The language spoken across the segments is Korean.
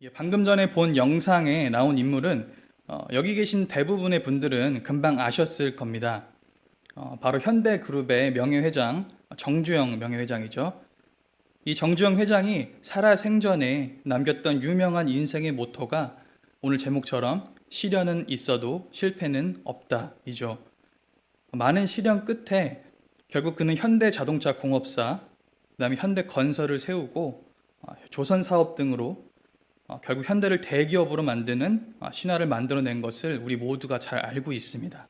예, 방금 전에 본 영상에 나온 인물은 여기 계신 대부분의 분들은 금방 아셨을 겁니다. 바로 현대그룹의 명예회장 정주영 명예회장이죠. 이 정주영 회장이 살아생전에 남겼던 유명한 인생의 모토가 오늘 제목처럼 시련은 있어도 실패는 없다이죠. 많은 시련 끝에 결국 그는 현대자동차 공업사, 그다음에 현대건설을 세우고 조선사업 등으로 결국 현대를 대기업으로 만드는 신화를 만들어낸 것을 우리 모두가 잘 알고 있습니다.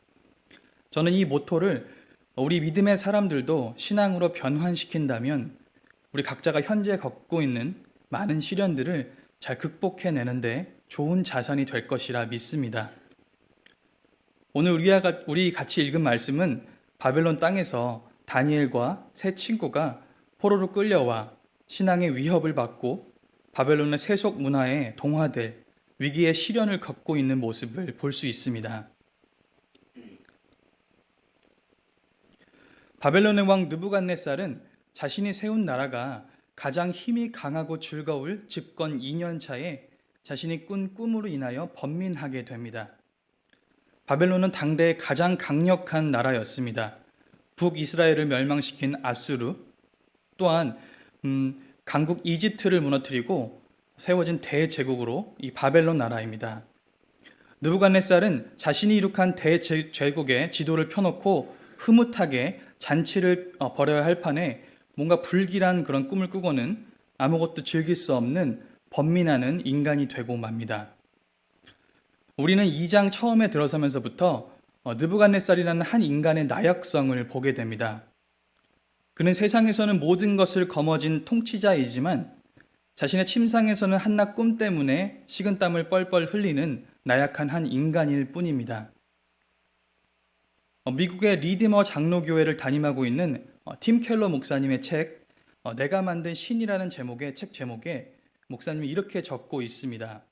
저는 이 모토를 우리 믿음의 사람들도 신앙으로 변환시킨다면 우리 각자가 현재 겪고 있는 많은 시련들을 잘 극복해내는데 좋은 자산이 될 것이라 믿습니다. 오늘 우리 같이 읽은 말씀은 바벨론 땅에서 다니엘과 세 친구가 포로로 끌려와 신앙의 위협을 받고 바벨론의 세속 문화에 동화될 위기의 시련을 겪고 있는 모습을 볼 수 있습니다. 바벨론의 왕 느부갓네살은 자신이 세운 나라가 가장 힘이 강하고 즐거울 집권 2년 차에 자신이 꾼 꿈으로 인하여 번민하게 됩니다. 바벨론은 당대의 가장 강력한 나라였습니다. 북이스라엘을 멸망시킨 아수르, 또한 강국 이집트를 무너뜨리고 세워진 대제국으로 이 바벨론 나라입니다. 느부갓네살은 자신이 이룩한 대제국의 지도를 펴놓고 흐뭇하게 잔치를 벌여야 할 판에 뭔가 불길한 그런 꿈을 꾸고는 아무것도 즐길 수 없는 번민하는 인간이 되고 맙니다. 우리는 2장 처음에 들어서면서부터 느부갓네살이라는 한 인간의 나약성을 보게 됩니다. 그는 세상에서는 모든 것을 거머쥔 통치자이지만 자신의 침상에서는 한낱 꿈 때문에 식은땀을 뻘뻘 흘리는 나약한 한 인간일 뿐입니다. 미국의 리디머 장로교회를 담임하고 있는 팀 켈러 목사님의 책 내가 만든 신이라는 제목의 책 제목에 목사님이 이렇게 적고 있습니다.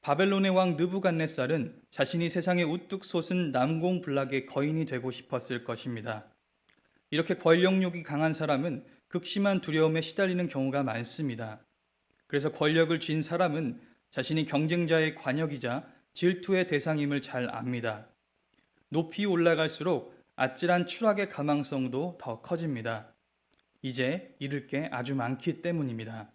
바벨론의 왕 느부갓네살은 자신이 세상에 우뚝 솟은 남공블락의 거인이 되고 싶었을 것입니다. 이렇게 권력욕이 강한 사람은 극심한 두려움에 시달리는 경우가 많습니다. 그래서 권력을 쥔 사람은 자신이 경쟁자의 관역이자 질투의 대상임을 잘 압니다. 높이 올라갈수록 아찔한 추락의 가망성도 더 커집니다. 이제 잃을 게 아주 많기 때문입니다.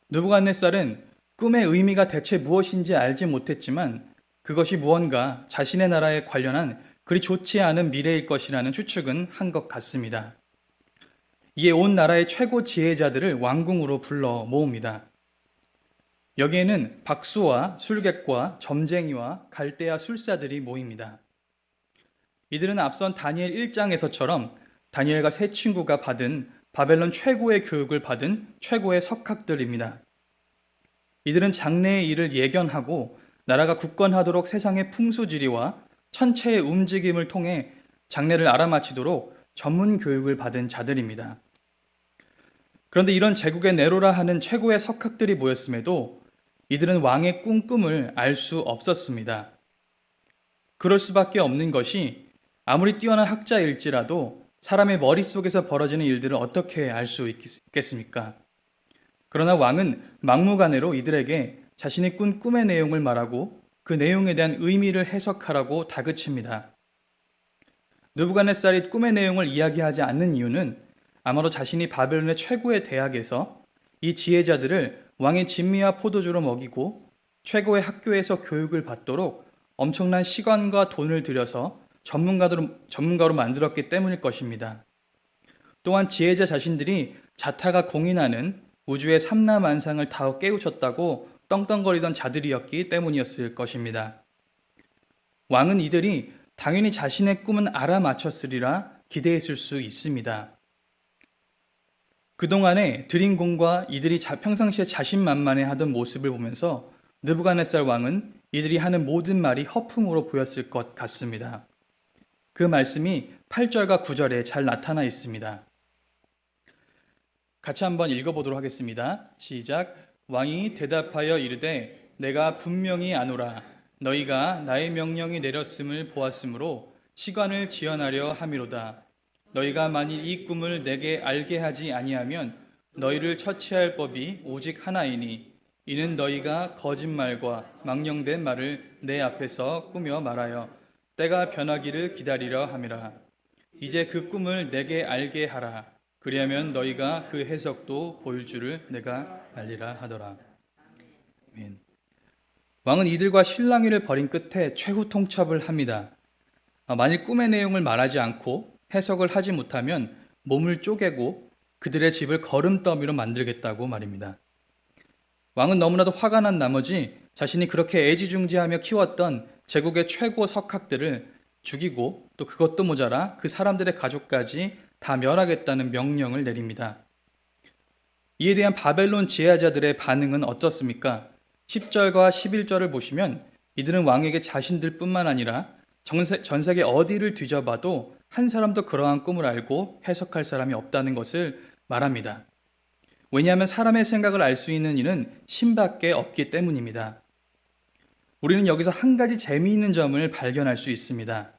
느부갓네살은 꿈의 의미가 대체 무엇인지 알지 못했지만 그것이 무언가 자신의 나라에 관련한 그리 좋지 않은 미래일 것이라는 추측은 한 것 같습니다. 이에 온 나라의 최고 지혜자들을 왕궁으로 불러 모읍니다. 여기에는 박수와 술객과 점쟁이와 갈대아 술사들이 모입니다. 이들은 앞선 다니엘 1장에서처럼 다니엘과 세 친구가 받은 바벨론 최고의 교육을 받은 최고의 석학들입니다. 이들은 장래의 일을 예견하고 나라가 굳건하도록 세상의 풍수지리와 천체의 움직임을 통해 장래를 알아맞히도록 전문 교육을 받은 자들입니다. 그런데 이런 제국의 내로라 하는 최고의 석학들이 모였음에도 이들은 왕의 꿈을 알 수 없었습니다. 그럴 수밖에 없는 것이 아무리 뛰어난 학자일지라도 사람의 머릿속에서 벌어지는 일들을 어떻게 알 수 있겠습니까? 그러나 왕은 막무가내로 이들에게 자신이 꾼 꿈의 내용을 말하고 그 내용에 대한 의미를 해석하라고 다그칩니다. 느부갓네살이 꿈의 내용을 이야기하지 않는 이유는 아마도 자신이 바벨론의 최고의 대학에서 이 지혜자들을 왕의 진미와 포도주로 먹이고 최고의 학교에서 교육을 받도록 엄청난 시간과 돈을 들여서 전문가로 만들었기 때문일 것입니다. 또한 지혜자 자신들이 자타가 공인하는 우주의 삼라만상을 다 깨우쳤다고 떵떵거리던 자들이었기 때문이었을 것입니다. 왕은 이들이 당연히 자신의 꿈은 알아맞혔으리라 기대했을 수 있습니다. 그동안에 들인 공과 이들이 평상시에 자신만만해 하던 모습을 보면서 느부갓네살 왕은 이들이 하는 모든 말이 허풍으로 보였을 것 같습니다. 그 말씀이 8절과 9절에 잘 나타나 있습니다. 같이 한번 읽어보도록 하겠습니다. 시작. 왕이 대답하여 이르되 내가 분명히 아노라. 너희가 나의 명령이 내렸음을 보았으므로 시관을 지연하려 함이로다. 너희가 만일 이 꿈을 내게 알게 하지 아니하면 너희를 처치할 법이 오직 하나이니 이는 너희가 거짓말과 망령된 말을 내 앞에서 꾸며 말하여 때가 변하기를 기다리려 함이라. 이제 그 꿈을 내게 알게 하라. 그리하면 너희가 그 해석도 보일 줄을 내가 알리라 하더라. 아멘. 왕은 이들과 실랑이를 벌인 끝에 최후 통첩을 합니다. 만일 꿈의 내용을 말하지 않고 해석을 하지 못하면 몸을 쪼개고 그들의 집을 거름더미로 만들겠다고 말입니다. 왕은 너무나도 화가 난 나머지 자신이 그렇게 애지중지하며 키웠던 제국의 최고 석학들을 죽이고 또 그것도 모자라 그 사람들의 가족까지 다 멸하겠다는 명령을 내립니다. 이에 대한 바벨론 지혜자들의 반응은 어떻습니까? 10절과 11절을 보시면 이들은 왕에게 자신들뿐만 아니라 전 세계 어디를 뒤져봐도 한 사람도 그러한 꿈을 알고 해석할 사람이 없다는 것을 말합니다. 왜냐하면 사람의 생각을 알 수 있는 이는 신밖에 없기 때문입니다. 우리는 여기서 한 가지 재미있는 점을 발견할 수 있습니다.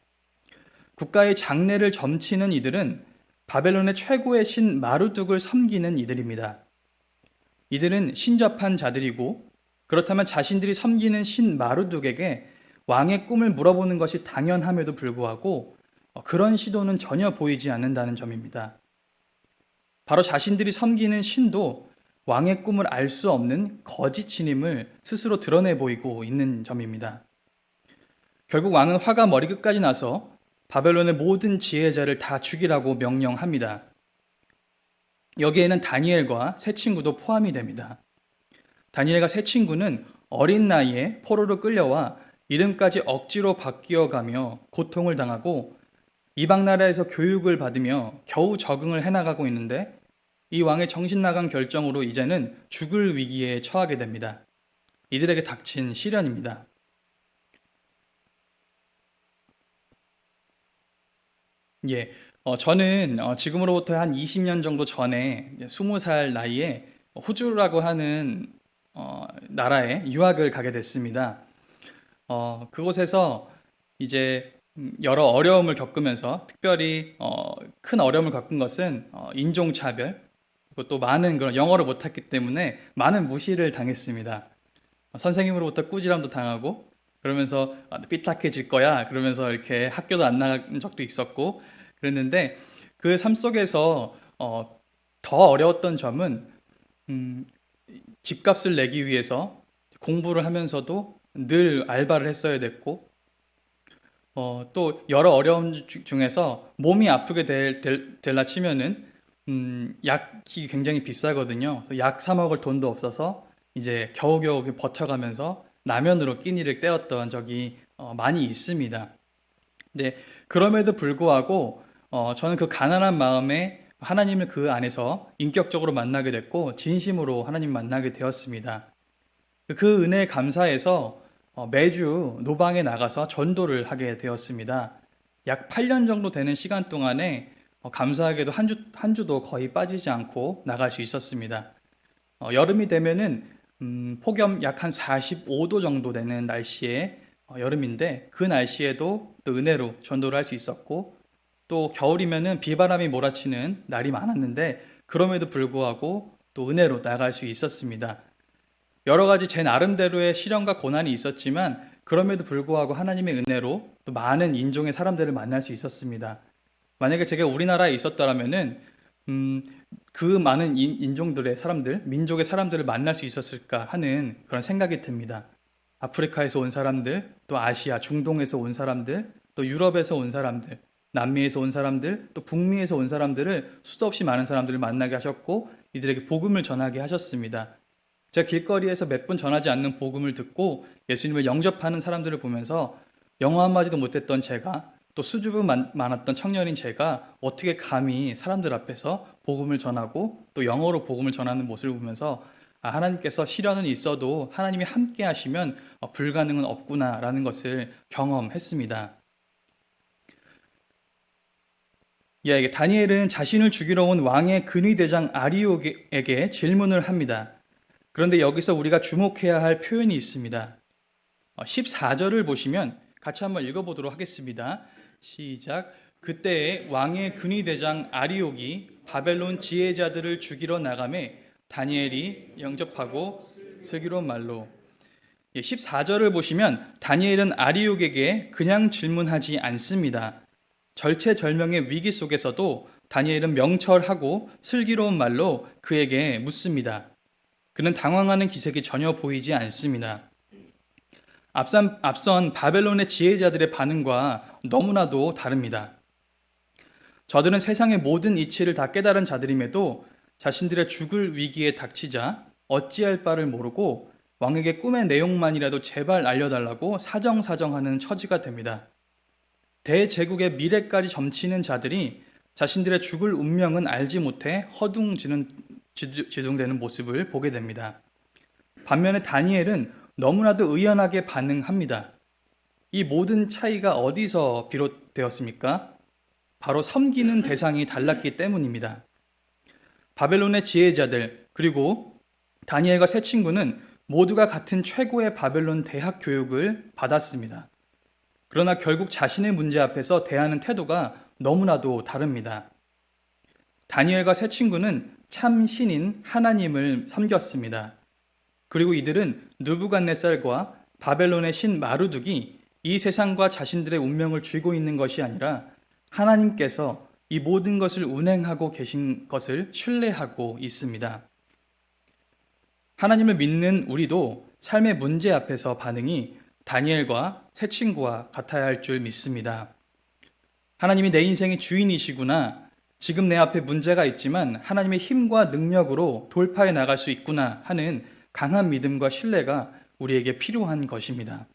국가의 장래를 점치는 이들은 바벨론의 최고의 신 마루둑을 섬기는 이들입니다. 이들은 신접한 자들이고 그렇다면 자신들이 섬기는 신 마루둑에게 왕의 꿈을 물어보는 것이 당연함에도 불구하고 그런 시도는 전혀 보이지 않는다는 점입니다. 바로 자신들이 섬기는 신도 왕의 꿈을 알 수 없는 거짓신임을 스스로 드러내 보이고 있는 점입니다. 결국 왕은 화가 머리끝까지 나서 바벨론의 모든 지혜자를 다 죽이라고 명령합니다. 여기에는 다니엘과 세 친구도 포함이 됩니다. 다니엘과 세 친구는 어린 나이에 포로로 끌려와 이름까지 억지로 바뀌어가며 고통을 당하고 이방 나라에서 교육을 받으며 겨우 적응을 해나가고 있는데 이 왕의 정신나간 결정으로 이제는 죽을 위기에 처하게 됩니다. 이들에게 닥친 시련입니다. 저는 지금으로부터 한 20년 정도 전에 20살 나이에 호주라고 하는 나라에 유학을 가게 됐습니다. 그곳에서 이제 여러 어려움을 겪으면서 특별히 큰 어려움을 겪은 것은 인종차별, 그리고 또 많은 그런 영어를 못했기 때문에 많은 무시를 당했습니다. 선생님으로부터 꾸지람도 당하고 그러면서 삐딱해질 거야 그러면서 이렇게 학교도 안 나간 적도 있었고 그랬는데 그 삶 속에서 더 어려웠던 점은 집값을 내기 위해서 공부를 하면서도 늘 알바를 했어야 됐고 또 여러 어려움 중에서 몸이 아프게 될라 치면은 약이 굉장히 비싸거든요. 약 사 먹을 돈도 없어서 이제 겨우겨우 버텨가면서 라면으로 끼니를 때웠던 적이 많이 있습니다. 근데 그럼에도 불구하고 저는 그 가난한 마음에 하나님을 그 안에서 인격적으로 만나게 됐고 진심으로 하나님 만나게 되었습니다. 그 은혜에 감사해서 매주 노방에 나가서 전도를 하게 되었습니다. 약 8년 정도 되는 시간 동안에 감사하게도 한 주도 거의 빠지지 않고 나갈 수 있었습니다. 여름이 되면은 폭염 약 한 45도 정도 되는 날씨에 여름인데 그 날씨에도 또 은혜로 전도를 할 수 있었고 또 겨울이면은 비바람이 몰아치는 날이 많았는데 그럼에도 불구하고 또 은혜로 나갈 수 있었습니다. 여러 가지 제 나름대로의 시련과 고난이 있었지만 그럼에도 불구하고 하나님의 은혜로 또 많은 인종의 사람들을 만날 수 있었습니다. 만약에 제가 우리나라에 있었더라면은 그 많은 인종들의 사람들, 민족의 사람들을 만날 수 있었을까 하는 그런 생각이 듭니다. 아프리카에서 온 사람들, 또 아시아, 중동에서 온 사람들, 또 유럽에서 온 사람들, 남미에서 온 사람들, 또 북미에서 온 사람들을 수도 없이 많은 사람들을 만나게 하셨고 이들에게 복음을 전하게 하셨습니다. 제가 길거리에서 몇 번 전하지 않는 복음을 듣고 예수님을 영접하는 사람들을 보면서 영어 한마디도 못했던 제가 또 수줍음 많았던 청년인 제가 어떻게 감히 사람들 앞에서 복음을 전하고 또 영어로 복음을 전하는 모습을 보면서 하나님께서 시련은 있어도 하나님이 함께 하시면 불가능은 없구나라는 것을 경험했습니다. 다니엘은 자신을 죽이러 온 왕의 근위대장 아리옥에게 질문을 합니다. 그런데 여기서 우리가 주목해야 할 표현이 있습니다. 14절을 보시면 같이 한번 읽어보도록 하겠습니다. 시작. 그때에 왕의 근위대장 아리옥이 바벨론 지혜자들을 죽이러 나가매 다니엘이 영접하고 슬기로운 말로 14절을 보시면 다니엘은 아리옥에게 그냥 질문하지 않습니다. 절체절명의 위기 속에서도 다니엘은 명철하고 슬기로운 말로 그에게 묻습니다. 그는 당황하는 기색이 전혀 보이지 않습니다. 앞선 바벨론의 지혜자들의 반응과 너무나도 다릅니다. 저들은 세상의 모든 이치를 다 깨달은 자들임에도 자신들의 죽을 위기에 닥치자 어찌할 바를 모르고 왕에게 꿈의 내용만이라도 제발 알려달라고 사정사정하는 처지가 됩니다. 대제국의 미래까지 점치는 자들이 자신들의 죽을 운명은 알지 못해 허둥지둥되는 모습을 보게 됩니다. 반면에 다니엘은 너무나도 의연하게 반응합니다. 이 모든 차이가 어디서 비롯되었습니까? 바로 섬기는 대상이 달랐기 때문입니다. 바벨론의 지혜자들 그리고 다니엘과 세 친구는 모두가 같은 최고의 바벨론 대학 교육을 받았습니다. 그러나 결국 자신의 문제 앞에서 대하는 태도가 너무나도 다릅니다. 다니엘과 세 친구는 참 신인 하나님을 섬겼습니다. 그리고 이들은 느부갓네살과 바벨론의 신 마르둑이 이 세상과 자신들의 운명을 쥐고 있는 것이 아니라 하나님께서 이 모든 것을 운행하고 계신 것을 신뢰하고 있습니다. 하나님을 믿는 우리도 삶의 문제 앞에서 반응이 다니엘과 세 친구와 같아야 할 줄 믿습니다. 하나님이 내 인생의 주인이시구나. 지금 내 앞에 문제가 있지만 하나님의 힘과 능력으로 돌파해 나갈 수 있구나 하는 강한 믿음과 신뢰가 우리에게 필요한 것입니다.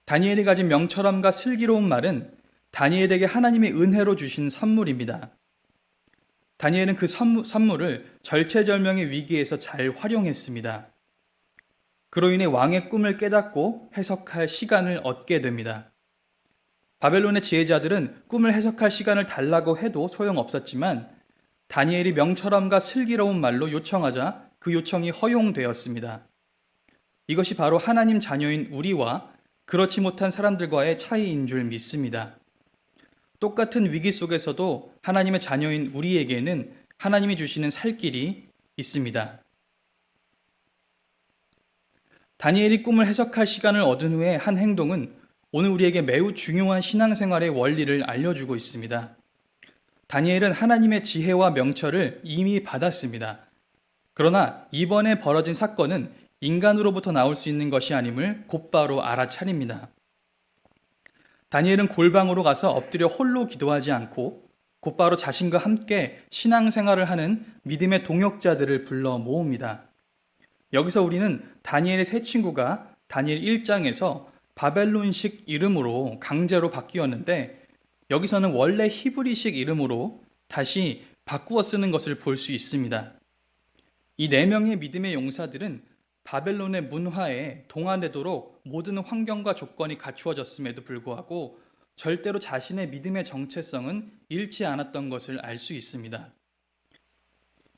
다니엘이 가진 명철함과 슬기로운 말은 다니엘에게 하나님의 은혜로 주신 선물입니다. 다니엘은 그 선물을 절체절명의 위기에서 잘 활용했습니다. 그로 인해 왕의 꿈을 깨닫고 해석할 시간을 얻게 됩니다. 바벨론의 지혜자들은 꿈을 해석할 시간을 달라고 해도 소용없었지만 다니엘이 명철함과 슬기로운 말로 요청하자 그 요청이 허용되었습니다. 이것이 바로 하나님 자녀인 우리와 그렇지 못한 사람들과의 차이인 줄 믿습니다. 똑같은 위기 속에서도 하나님의 자녀인 우리에게는 하나님이 주시는 살 길이 있습니다. 다니엘이 꿈을 해석할 시간을 얻은 후에 한 행동은 오늘 우리에게 매우 중요한 신앙생활의 원리를 알려주고 있습니다. 다니엘은 하나님의 지혜와 명철을 이미 받았습니다. 그러나 이번에 벌어진 사건은 인간으로부터 나올 수 있는 것이 아님을 곧바로 알아차립니다. 다니엘은 골방으로 가서 엎드려 홀로 기도하지 않고 곧바로 자신과 함께 신앙생활을 하는 믿음의 동역자들을 불러 모읍니다. 여기서 우리는 다니엘의 세 친구가 다니엘 1장에서 바벨론식 이름으로 강제로 바뀌었는데 여기서는 원래 히브리식 이름으로 다시 바꾸어 쓰는 것을 볼 수 있습니다. 이 네 명의 믿음의 용사들은 바벨론의 문화에 동화되도록 모든 환경과 조건이 갖추어졌음에도 불구하고 절대로 자신의 믿음의 정체성은 잃지 않았던 것을 알 수 있습니다.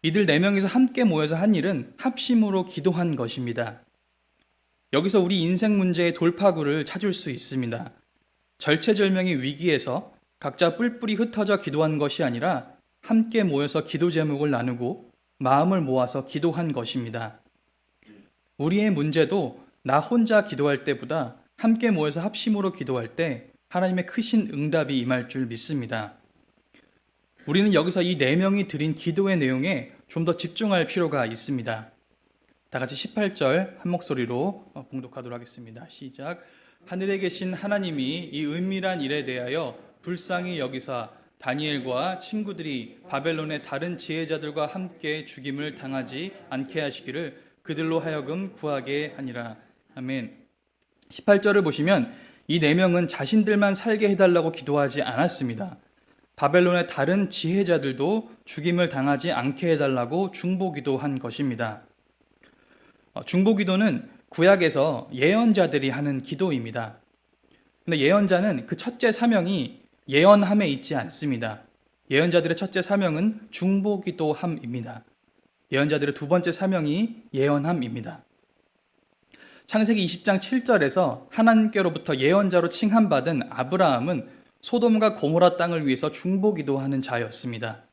이들 네 명이서 함께 모여서 한 일은 합심으로 기도한 것입니다. 여기서 우리 인생 문제의 돌파구를 찾을 수 있습니다. 절체절명의 위기에서 각자 뿔뿔이 흩어져 기도한 것이 아니라 함께 모여서 기도 제목을 나누고 마음을 모아서 기도한 것입니다. 우리의 문제도 나 혼자 기도할 때보다 함께 모여서 합심으로 기도할 때 하나님의 크신 응답이 임할 줄 믿습니다. 우리는 여기서 이 네 명이 드린 기도의 내용에 좀 더 집중할 필요가 있습니다. 다 같이 18절 한 목소리로 봉독하도록 하겠습니다. 시작. 하늘에 계신 하나님이 이 은밀한 일에 대하여 불쌍히 여기사 다니엘과 친구들이 바벨론의 다른 지혜자들과 함께 죽임을 당하지 않게 하시기를 그들로 하여금 구하게 하니라. 아멘. 18절을 보시면 이 네 명은 자신들만 살게 해달라고 기도하지 않았습니다. 바벨론의 다른 지혜자들도 죽임을 당하지 않게 해달라고 중보기도 한 것입니다. 중보기도는 구약에서 예언자들이 하는 기도입니다. 근데 예언자는 그 첫째 사명이 예언함에 있지 않습니다. 예언자들의 첫째 사명은 중보기도함입니다. 예언자들의 두 번째 사명이 예언함입니다. 창세기 20장 7절에서 하나님께로부터 예언자로 칭함받은 아브라함은 소돔과 고모라 땅을 위해서 중보기도하는 자였습니다.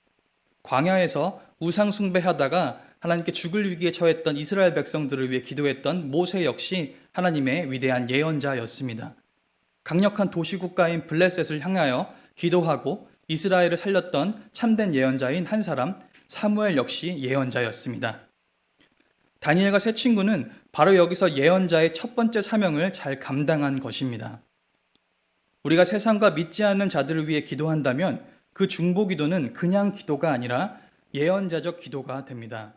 광야에서 우상 숭배하다가 하나님께 죽을 위기에 처했던 이스라엘 백성들을 위해 기도했던 모세 역시 하나님의 위대한 예언자였습니다. 강력한 도시국가인 블레셋을 향하여 기도하고 이스라엘을 살렸던 참된 예언자인 한 사람, 사무엘 역시 예언자였습니다. 다니엘과 세 친구는 바로 여기서 예언자의 첫 번째 사명을 잘 감당한 것입니다. 우리가 세상과 믿지 않는 자들을 위해 기도한다면 그 중보기도는 그냥 기도가 아니라 예언자적 기도가 됩니다.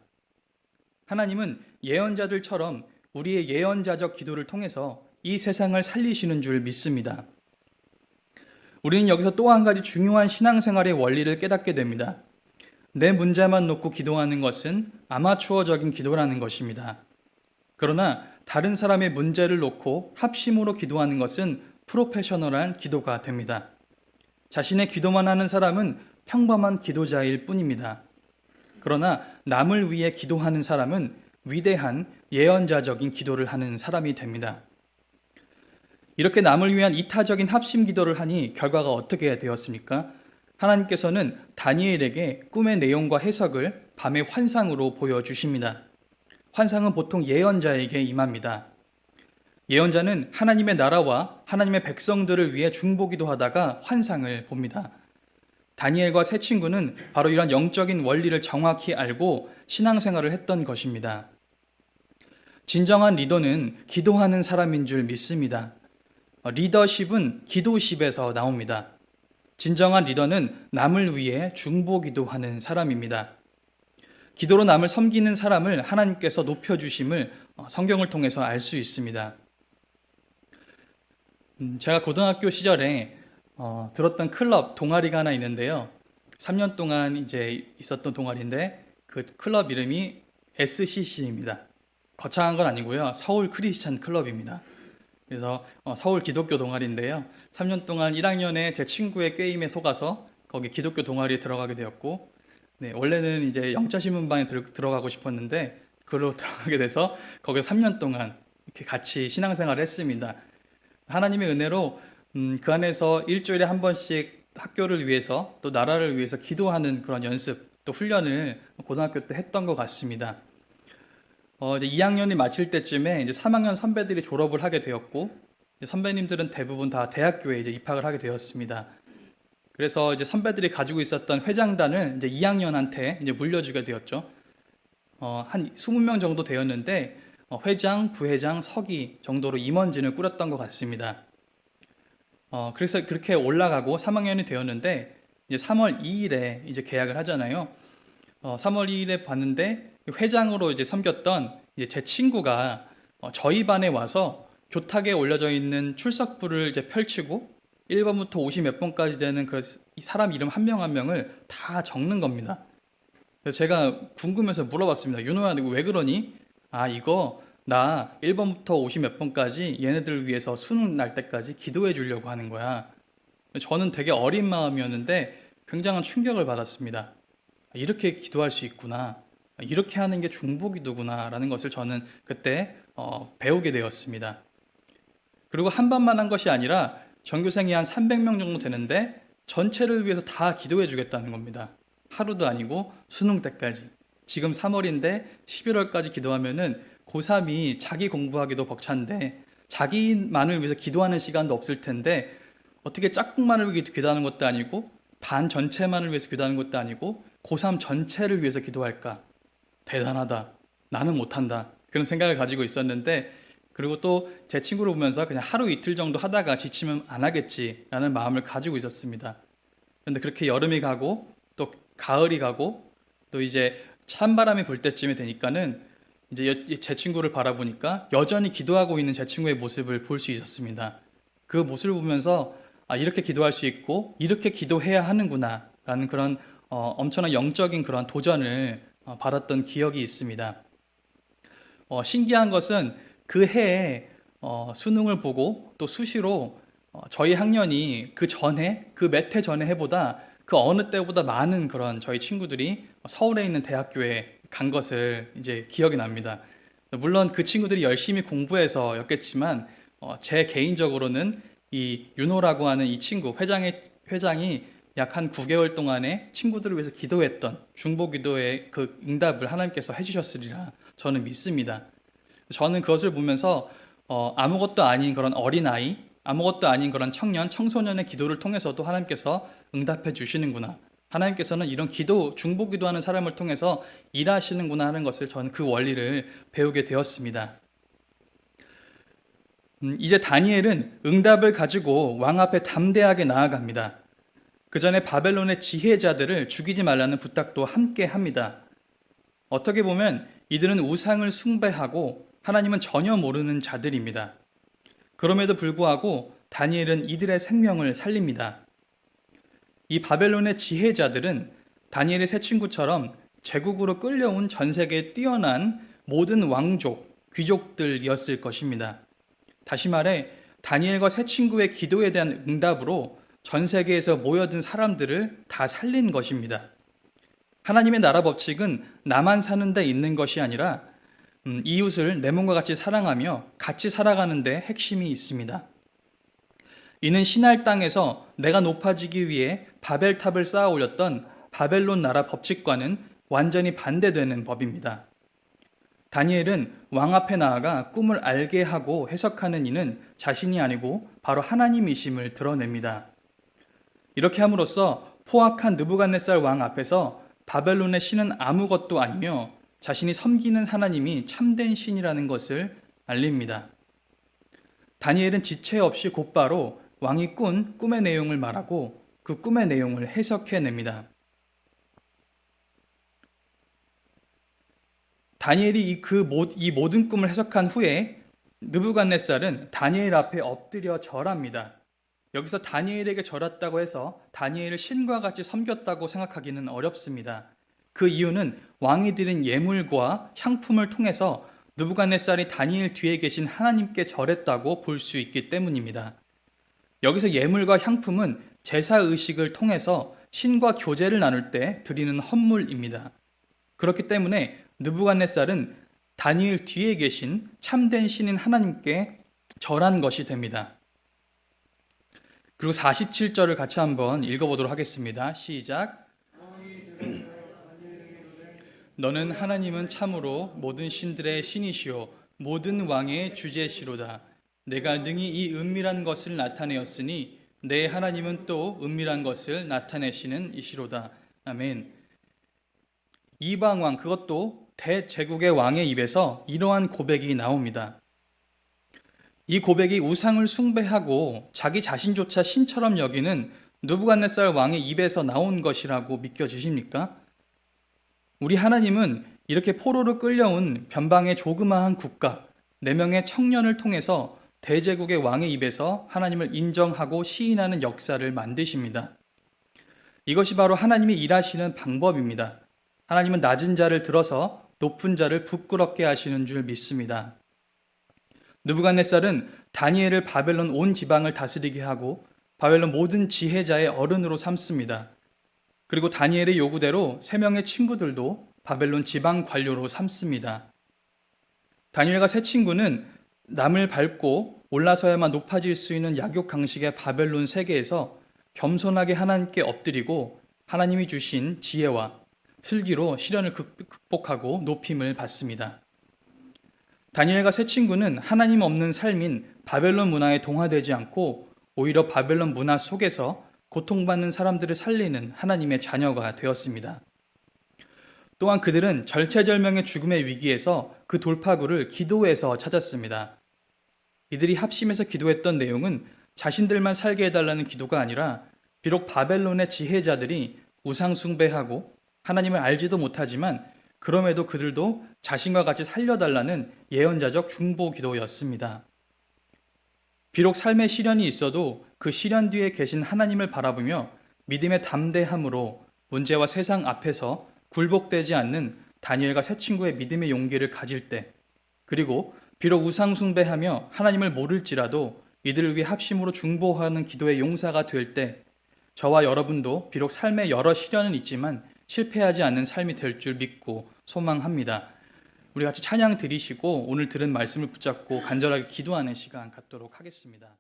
하나님은 예언자들처럼 우리의 예언자적 기도를 통해서 이 세상을 살리시는 줄 믿습니다. 우리는 여기서 또 한 가지 중요한 신앙생활의 원리를 깨닫게 됩니다. 내 문제만 놓고 기도하는 것은 아마추어적인 기도라는 것입니다. 그러나 다른 사람의 문제를 놓고 합심으로 기도하는 것은 프로페셔널한 기도가 됩니다. 자신의 기도만 하는 사람은 평범한 기도자일 뿐입니다. 그러나 남을 위해 기도하는 사람은 위대한 예언자적인 기도를 하는 사람이 됩니다. 이렇게 남을 위한 이타적인 합심 기도를 하니 결과가 어떻게 되었습니까? 하나님께서는 다니엘에게 꿈의 내용과 해석을 밤의 환상으로 보여주십니다. 환상은 보통 예언자에게 임합니다. 예언자는 하나님의 나라와 하나님의 백성들을 위해 중보기도 하다가 환상을 봅니다. 다니엘과 세 친구는 바로 이런 영적인 원리를 정확히 알고 신앙생활을 했던 것입니다. 진정한 리더는 기도하는 사람인 줄 믿습니다. 리더십은 기도십에서 나옵니다. 진정한 리더는 남을 위해 중보기도하는 사람입니다. 기도로 남을 섬기는 사람을 하나님께서 높여주심을 성경을 통해서 알 수 있습니다. 제가 고등학교 시절에 들었던 클럽 동아리가 하나 있는데요. 3년 동안 이제 있었던 동아리인데 그 클럽 이름이 SCC입니다. 거창한 건 아니고요. 서울 크리스찬 클럽입니다. 그래서 서울 기독교 동아리인데요. 3년 동안 1학년에 제 친구의 게임에 속아서 거기 기독교 동아리에 들어가게 되었고, 네, 원래는 이제 영자신문반에 들어가고 싶었는데 그걸로 들어가게 돼서 거기서 3년 동안 이렇게 같이 신앙생활을 했습니다. 하나님의 은혜로 그 안에서 일주일에 한 번씩 학교를 위해서 또 나라를 위해서 기도하는 그런 연습 또 훈련을 고등학교 때 했던 것 같습니다. 이제 2학년이 마칠 때쯤에 이제 3학년 선배들이 졸업을 하게 되었고, 선배님들은 대부분 다 대학교에 이제 입학을 하게 되었습니다. 그래서 이제 선배들이 가지고 있었던 회장단을 이제 2학년한테 이제 물려주게 되었죠. 한 20명 정도 되었는데, 회장, 부회장, 서기 정도로 임원진을 꾸렸던 것 같습니다. 그래서 그렇게 올라가고 3학년이 되었는데, 이제 3월 2일에 이제 계약을 하잖아요. 3월 2일에 봤는데, 회장으로 이제 섬겼던 이제 제 친구가 저희 반에 와서 교탁에 올려져 있는 출석부를 이제 펼치고 1번부터 50 몇 번까지 되는 그 사람 이름 한 명 한 명을 다 적는 겁니다. 그래서 제가 궁금해서 물어봤습니다. 윤호야, 너 왜 그러니? 이거 나 1번부터 50 몇 번까지 얘네들 위해서 수능 날 때까지 기도해 주려고 하는 거야. 저는 되게 어린 마음이었는데 굉장한 충격을 받았습니다. 이렇게 기도할 수 있구나. 이렇게 하는 게 중보기도구나 라는 것을 저는 그때 배우게 되었습니다. 그리고 한 반만 한 것이 아니라 전교생이 한 300명 정도 되는데 전체를 위해서 다 기도해 주겠다는 겁니다. 하루도 아니고 수능 때까지. 지금 3월인데 11월까지 기도하면은 고3이 자기 공부하기도 벅찬데 자기만을 위해서 기도하는 시간도 없을 텐데 어떻게 짝꿍만을 위해 기도하는 것도 아니고 반 전체만을 위해서 기도하는 것도 아니고 고3 전체를 위해서 기도할까? 대단하다. 나는 못한다. 그런 생각을 가지고 있었는데, 그리고 또 제 친구를 보면서 그냥 하루 이틀 정도 하다가 지치면 안 하겠지라는 마음을 가지고 있었습니다. 그런데 그렇게 여름이 가고 또 가을이 가고 또 이제 찬바람이 불 때쯤이 되니까는 이제 제 친구를 바라보니까 여전히 기도하고 있는 제 친구의 모습을 볼 수 있었습니다. 그 모습을 보면서 이렇게 기도할 수 있고 이렇게 기도해야 하는구나 라는 그런 엄청난 영적인 그런 도전을 받았던 기억이 있습니다. 신기한 것은 그 해에 수능을 보고 또 수시로 저희 학년이 그 전에 그 몇 해 전에 해보다 그 어느 때보다 많은 그런 저희 친구들이 서울에 있는 대학교에 간 것을 이제 기억이 납니다. 물론 그 친구들이 열심히 공부해서였겠지만 제 개인적으로는 이 윤호라고 하는 이 친구, 회장이 약 한 9개월 동안에 친구들을 위해서 기도했던 중보 기도의 그 응답을 하나님께서 해주셨으리라 저는 믿습니다. 저는 그것을 보면서 아무것도 아닌 그런 어린아이, 아무것도 아닌 그런 청년, 청소년의 기도를 통해서도 하나님께서 응답해 주시는구나. 하나님께서는 이런 기도, 중보 기도하는 사람을 통해서 일하시는구나 하는 것을 저는 그 원리를 배우게 되었습니다. 이제 다니엘은 응답을 가지고 왕 앞에 담대하게 나아갑니다. 그 전에 바벨론의 지혜자들을 죽이지 말라는 부탁도 함께 합니다. 어떻게 보면 이들은 우상을 숭배하고 하나님은 전혀 모르는 자들입니다. 그럼에도 불구하고 다니엘은 이들의 생명을 살립니다. 이 바벨론의 지혜자들은 다니엘의 세 친구처럼 제국으로 끌려온 전 세계에 뛰어난 모든 왕족, 귀족들이었을 것입니다. 다시 말해 다니엘과 세 친구의 기도에 대한 응답으로 전 세계에서 모여든 사람들을 다 살린 것입니다. 하나님의 나라 법칙은 나만 사는 데 있는 것이 아니라 이웃을 내 몸과 같이 사랑하며 같이 살아가는 데 핵심이 있습니다. 이는 신할 땅에서 내가 높아지기 위해 바벨탑을 쌓아 올렸던 바벨론 나라 법칙과는 완전히 반대되는 법입니다. 다니엘은 왕 앞에 나아가 꿈을 알게 하고 해석하는 이는 자신이 아니고 바로 하나님이심을 드러냅니다. 이렇게 함으로써 포악한 느부갓네살 왕 앞에서 바벨론의 신은 아무것도 아니며 자신이 섬기는 하나님이 참된 신이라는 것을 알립니다. 다니엘은 지체 없이 곧바로 왕이 꾼 꿈의 내용을 말하고 그 꿈의 내용을 해석해냅니다. 다니엘이 이 모든 꿈을 해석한 후에 느부갓네살은 다니엘 앞에 엎드려 절합니다. 여기서 다니엘에게 절했다고 해서 다니엘을 신과 같이 섬겼다고 생각하기는 어렵습니다. 그 이유는 왕이 드린 예물과 향품을 통해서 느부갓네살이 다니엘 뒤에 계신 하나님께 절했다고 볼 수 있기 때문입니다. 여기서 예물과 향품은 제사 의식을 통해서 신과 교제를 나눌 때 드리는 헌물입니다. 그렇기 때문에 느부갓네살은 다니엘 뒤에 계신 참된 신인 하나님께 절한 것이 됩니다. 그리고 47절을 같이 한번 읽어보도록 하겠습니다. 시작. 너는 하나님은 참으로 모든 신들의 신이시오 모든 왕의 주제시로다. 내가 능히 이 은밀한 것을 나타내었으니 내 하나님은 또 은밀한 것을 나타내시는 이시로다. 아멘. 이방왕, 그것도 대제국의 왕의 입에서 이러한 고백이 나옵니다. 이 고백이 우상을 숭배하고 자기 자신조차 신처럼 여기는 느부갓네살 왕의 입에서 나온 것이라고 믿겨지십니까? 우리 하나님은 이렇게 포로로 끌려온 변방의 조그마한 국가 4명의 청년을 통해서 대제국의 왕의 입에서 하나님을 인정하고 시인하는 역사를 만드십니다. 이것이 바로 하나님이 일하시는 방법입니다. 하나님은 낮은 자를 들어서 높은 자를 부끄럽게 하시는 줄 믿습니다. 느부갓네살은 다니엘을 바벨론 온 지방을 다스리게 하고 바벨론 모든 지혜자의 어른으로 삼습니다. 그리고 다니엘의 요구대로 3명의 친구들도 바벨론 지방 관료로 삼습니다. 다니엘과 세 친구는 남을 밟고 올라서야만 높아질 수 있는 약육강식의 바벨론 세계에서 겸손하게 하나님께 엎드리고 하나님이 주신 지혜와 슬기로 시련을 극복하고 높임을 받습니다. 다니엘과 세 친구는 하나님 없는 삶인 바벨론 문화에 동화되지 않고 오히려 바벨론 문화 속에서 고통받는 사람들을 살리는 하나님의 자녀가 되었습니다. 또한 그들은 절체절명의 죽음의 위기에서 그 돌파구를 기도에서 찾았습니다. 이들이 합심해서 기도했던 내용은 자신들만 살게 해달라는 기도가 아니라 비록 바벨론의 지혜자들이 우상 숭배하고 하나님을 알지도 못하지만 그럼에도 그들도 자신과 같이 살려달라는 예언자적 중보 기도였습니다. 비록 삶의 시련이 있어도 그 시련 뒤에 계신 하나님을 바라보며 믿음의 담대함으로 문제와 세상 앞에서 굴복되지 않는 다니엘과 세 친구의 믿음의 용기를 가질 때, 그리고 비록 우상 숭배하며 하나님을 모를지라도 이들을 위해 합심으로 중보하는 기도의 용사가 될 때, 저와 여러분도 비록 삶에 여러 시련은 있지만 실패하지 않는 삶이 될 줄 믿고 소망합니다. 우리 같이 찬양 드리시고 오늘 들은 말씀을 붙잡고 간절하게 기도하는 시간 갖도록 하겠습니다.